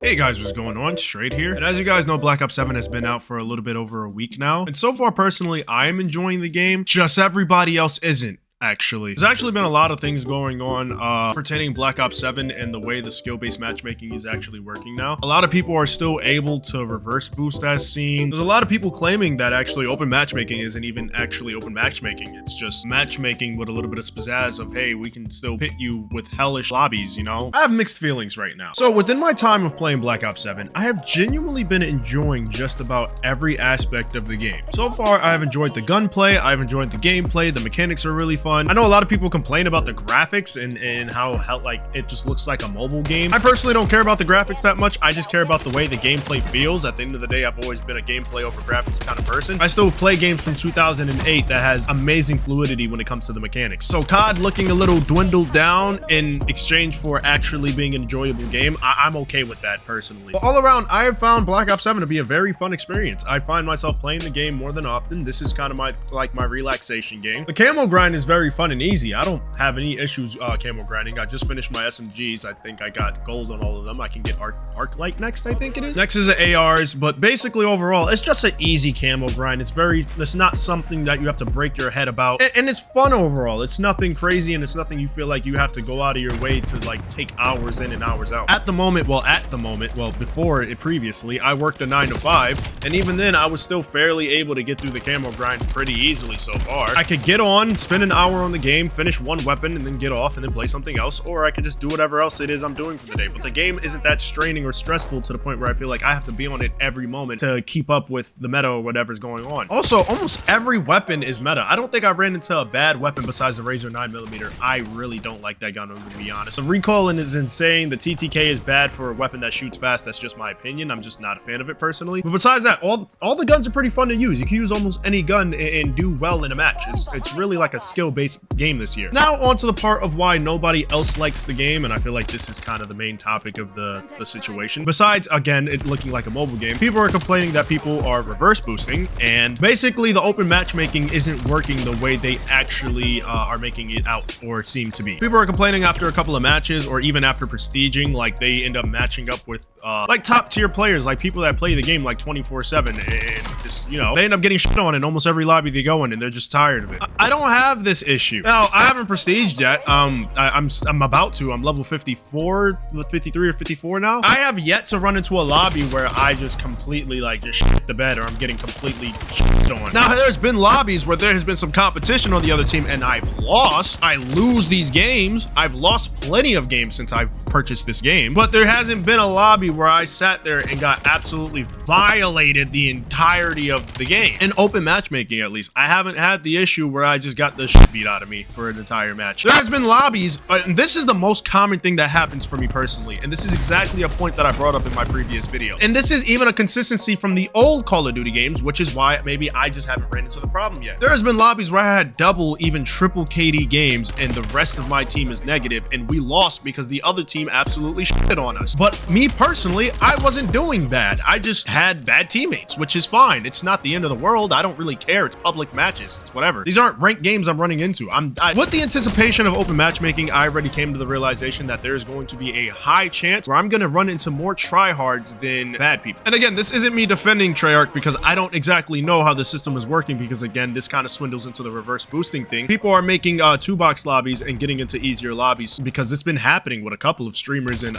Hey guys, what's going on? Straight here. And as you guys know, Black Ops 7 has been out for a little bit over a week now. And so far, personally, I'm enjoying the game. Just everybody else isn't. Actually, there's actually been a lot of things going on pertaining Black Ops 7 and the way the skill-based matchmaking is actually working now. A lot of people are still able to reverse boost as seen. There's a lot of people claiming that actually open matchmaking isn't even actually open matchmaking. It's just matchmaking with a little bit of pizzazz of, hey, we can still hit you with hellish lobbies, you know? I have mixed feelings right now. So within my time of playing Black Ops 7, I have genuinely been enjoying just about every aspect of the game. So far, I have enjoyed the gunplay, I've enjoyed the gameplay, the mechanics are really fun. I know a lot of people complain about the graphics and how like it just looks like a mobile game. I personally don't care about the graphics that much. I just care about the way the gameplay feels. At the end of the day, I've always been a gameplay over graphics kind of person. I still play games from 2008 that has amazing fluidity when it comes to the mechanics. So COD looking a little dwindled down in exchange for actually being an enjoyable game, I'm okay with that personally. But all around, I have found Black Ops 7 to be a very fun experience. I find myself playing the game more than often. This is kind of my relaxation game. The camo grind is very fun and easy. I don't have any issues camo grinding. I just finished my SMGs. I think I got gold on all of them. I can get arc light next, I think it is. Next is the ARs, but basically overall, it's just an easy camo grind. It's not something that you have to break your head about. And it's fun overall. It's nothing crazy and it's nothing you feel like you have to go out of your way to like take hours in and hours out. At the moment, before it previously, I worked a 9 to 5, and even then I was still fairly able to get through the camo grind pretty easily so far. I could get on, spend an hour on the game, finish one weapon, and then get off and then play something else, or I could just do whatever else it is I'm doing for the day. But the game isn't that straining or stressful to the point where I feel like I have to be on it every moment to keep up with the meta or whatever's going on. Also, almost every weapon is meta. I don't think I ran into a bad weapon besides the Razor 9mm. I really don't like that gun, I'm gonna be honest. The recoil is insane. The TTK is bad for a weapon that shoots fast. That's just my opinion. I'm just not a fan of it personally. But besides that, all the guns are pretty fun to use. You can use almost any gun and do well in a match. It's really like a skill-based game this year. Now on to the part of why nobody else likes the game, and I feel like this is kind of the main topic of the situation. Besides, again, it looking like a mobile game, people are complaining that people are reverse boosting, and basically the open matchmaking isn't working the way they actually are making it out or seem to be. People are complaining after a couple of matches or even after prestiging, like they end up matching up with like top tier players, like people that play the game like 24/7, and just, you know, they end up getting shit on in almost every lobby they go in, and they're just tired of it. I don't have this issue. Now, I haven't prestiged yet. I'm about to. I'm level 54, 53 or 54 now. I have yet to run into a lobby where I just completely like just shit the bed, or I'm getting completely shit on. Now, there's been lobbies where there has been some competition on the other team and I've lost. I lose these games. I've lost plenty of games since I've purchased this game, but there hasn't been a lobby where I sat there and got absolutely violated the entirety of the game. In open matchmaking, at least, I haven't had the issue where I just got the shit beat out of me for an entire match. There has been lobbies, and this is the most common thing that happens for me personally, and this is exactly a point that I brought up in my previous video. And this is even a consistency from the old Call of Duty games, which is why maybe I just haven't ran into the problem yet. There has been lobbies where I had double, even triple KD games, and the rest of my team is negative, and we lost because the other team absolutely shit on us. But me personally, I wasn't doing bad. I just had bad teammates, which is fine. It's not the end of the world. I don't really care. It's public matches. It's whatever. These aren't ranked games I'm running into. With the anticipation of open matchmaking, I already came to the realization that there's going to be a high chance where I'm going to run into more tryhards than bad people. And again, this isn't me defending Treyarch because I don't exactly know how the system is working, because again, this kind of swindles into the reverse boosting thing. People are making 2-box lobbies and getting into easier lobbies because it's been happening with a couple of streamers and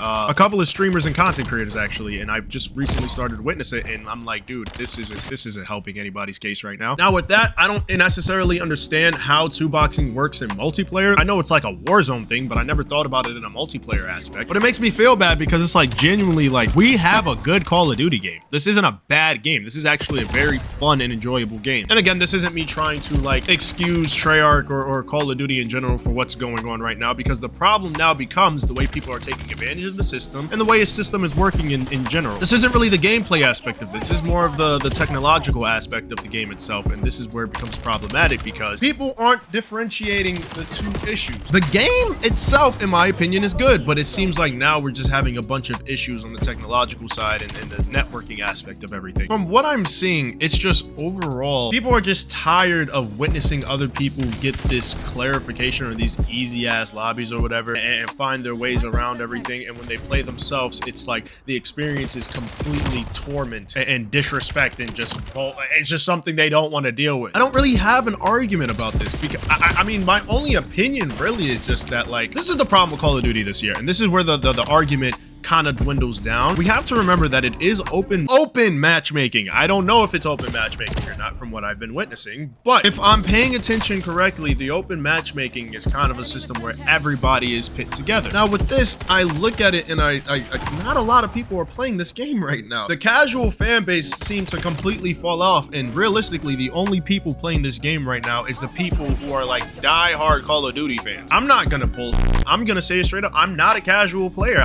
content creators actually, and I've just recently started to witness it, and I'm like, dude, this isn't helping anybody's case right now. Now with that, I don't necessarily understand how 2-boxing works in multiplayer. I know it's like a Warzone thing, but I never thought about it in a multiplayer aspect. But it makes me feel bad because it's like genuinely like we have a good Call of Duty game. This isn't a bad game. This is actually a very fun and enjoyable game. And again, this isn't me trying to like excuse Treyarch or Call of Duty in general for what's going on right now, because the problem now becomes the way people are taking advantage of the system and the way a system is working in general. This isn't really the gameplay aspect of this. This is more of the technological aspect of the game itself, and this is where it becomes problematic because people aren't differentiating the two issues. The game itself, in my opinion, is good, but it seems like now we're just having a bunch of issues on the technological side and the networking aspect of everything. From what I'm seeing, it's just overall, people are just tired of witnessing other people get this clarification or these easy ass lobbies or whatever and find their ways around everything. And when they play themselves, it's like the experience is completely torment and disrespect and just, it's just something they don't want to deal with. I don't really have an argument about this because I mean, my only opinion really is just that, like, this is the problem with Call of Duty this year. And this is where the argument kind of dwindles down. We have to remember that it is open matchmaking. I don't know if it's open matchmaking or not from what I've been witnessing, but if I'm paying attention correctly, the open matchmaking is kind of a system where everybody is pit together. Now with this, I look at it and I not a lot of people are playing this game right now. The casual fan base seems to completely fall off, and realistically, the only people playing this game right now is the people who are like die-hard Call of Duty fans. I'm not gonna bullshit. I'm gonna say it straight up. I'm not a casual player.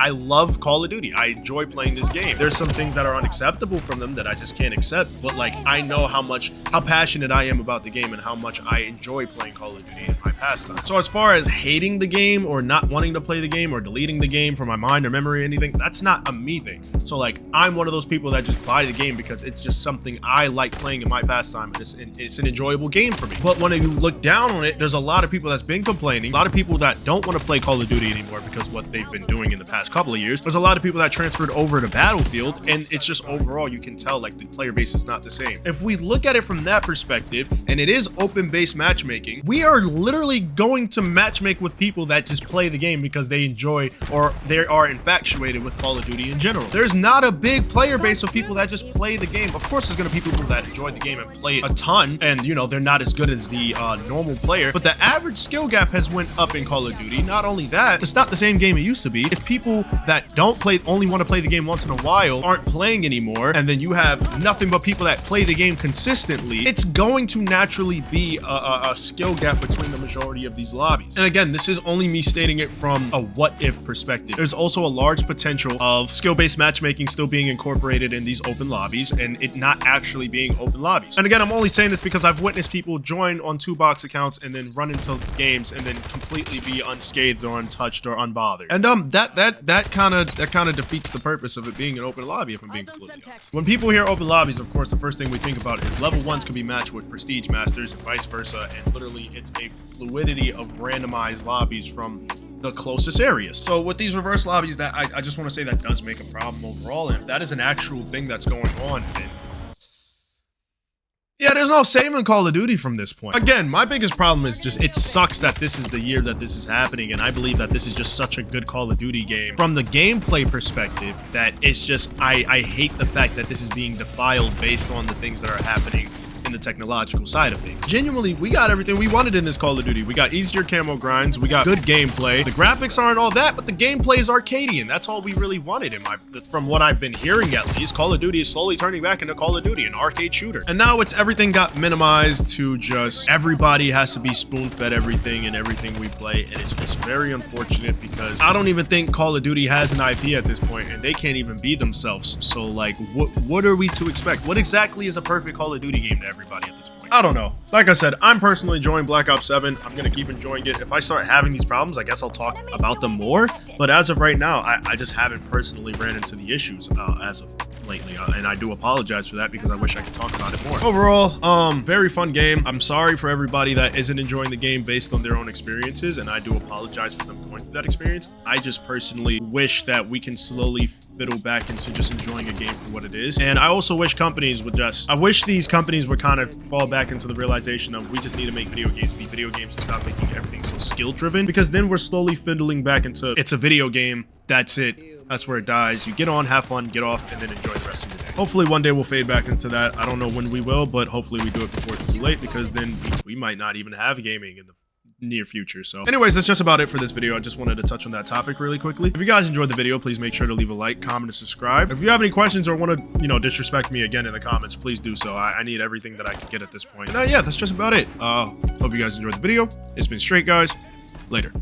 I love Call of Duty. I enjoy playing this game. There's some things that are unacceptable from them that I just can't accept, but like, I know how passionate I am about the game and how much I enjoy playing Call of Duty in my pastime. So as far as hating the game or not wanting to play the game or deleting the game from my mind or memory or anything, that's not a me thing. So like, I'm one of those people that just buy the game because it's just something I like playing in my pastime, and it's an enjoyable game for me. But when you look down on it, there's a lot of people that's been complaining, a lot of people that don't want to play Call of Duty anymore because what they've been doing in the past couple of years. There's a lot of people that transferred over to Battlefield, and it's just overall, you can tell like the player base is not the same. If we look at it from that perspective, and it is open-based matchmaking, we are literally going to matchmake with people that just play the game because they enjoy or they are infatuated with Call of Duty in general. There's not a big player base of people that just play the game. Of course, there's going to be people that enjoy the game and play it a ton, and you know, they're not as good as the normal player, but the average skill gap has went up in Call of Duty. Not only that, it's not the same game it used to be. If people that don't play, only want to play the game once in a while, aren't playing anymore, and then you have nothing but people that play the game consistently, it's going to naturally be a skill gap between the majority of these lobbies. And again, this is only me stating it from a what if perspective. There's also a large potential of skill-based matchmaking still being incorporated in these open lobbies and it not actually being open lobbies. And again, I'm only saying this because I've witnessed people join on 2box accounts and then run into games and then completely be unscathed or untouched or unbothered. And that kind of defeats the purpose of it being an open lobby, if I'm being completely honest. When people hear open lobbies, of course, the first thing we think about is level 1s can be matched with prestige masters and vice versa, and literally it's a fluidity of randomized lobbies from the closest areas. So with these reverse lobbies, that I just want to say that does make a problem overall, and if that is an actual thing that's going on, then yeah, there's no saving Call of Duty from this point. Again, my biggest problem is just, it sucks that this is the year that this is happening, and I believe that this is just such a good Call of Duty game. From the gameplay perspective, that it's just, I hate the fact that this is being defiled based on the things that are happening in the technological side of things. Genuinely, we got everything we wanted in this Call of Duty. We got easier camo grinds, we got good gameplay. The graphics aren't all that, but the gameplay is Arcadian. That's all we really wanted from what I've been hearing at least. Call of Duty is slowly turning back into Call of Duty, an arcade shooter. And now everything got minimized to just everybody has to be spoon-fed everything and everything we play, and it's just very unfortunate because I don't even think Call of Duty has an IP at this point, and they can't even be themselves. So like, what are we to expect? What exactly is a perfect Call of Duty game to everybody at this point? I don't know. Like I said, I'm personally enjoying Black Ops 7. I'm gonna keep enjoying it. If I start having these problems, I guess I'll talk about them more, but as of right now, I just haven't personally ran into the issues as of lately, and I do apologize for that because I wish I could talk about it more. Overall, very fun game. I'm sorry for everybody that isn't enjoying the game based on their own experiences, and I do apologize for them going through that experience. I just personally wish that we can slowly fiddle back into just enjoying a game for what it is. And I also wish companies would I wish these companies would kind of fall back into the realization of we just need to make video games be video games and stop making everything so skill driven, because then we're slowly fiddling back into it's a video game, that's it, that's where it dies. You get on, have fun, get off, and then enjoy the rest of your day. Hopefully one day we'll fade back into that. I don't know when we will, but hopefully we do it before it's too late, because then we might not even have gaming in the near future. So anyways, that's just about it for this video. I just wanted to touch on that topic really quickly. If you guys enjoyed the video, please make sure to leave a like, comment, and subscribe. If you have any questions or want to, disrespect me again in the comments, please do so. I need everything that I can get at this point. And yeah, that's just about it. Hope you guys enjoyed the video. It's been Straight Guys. Later.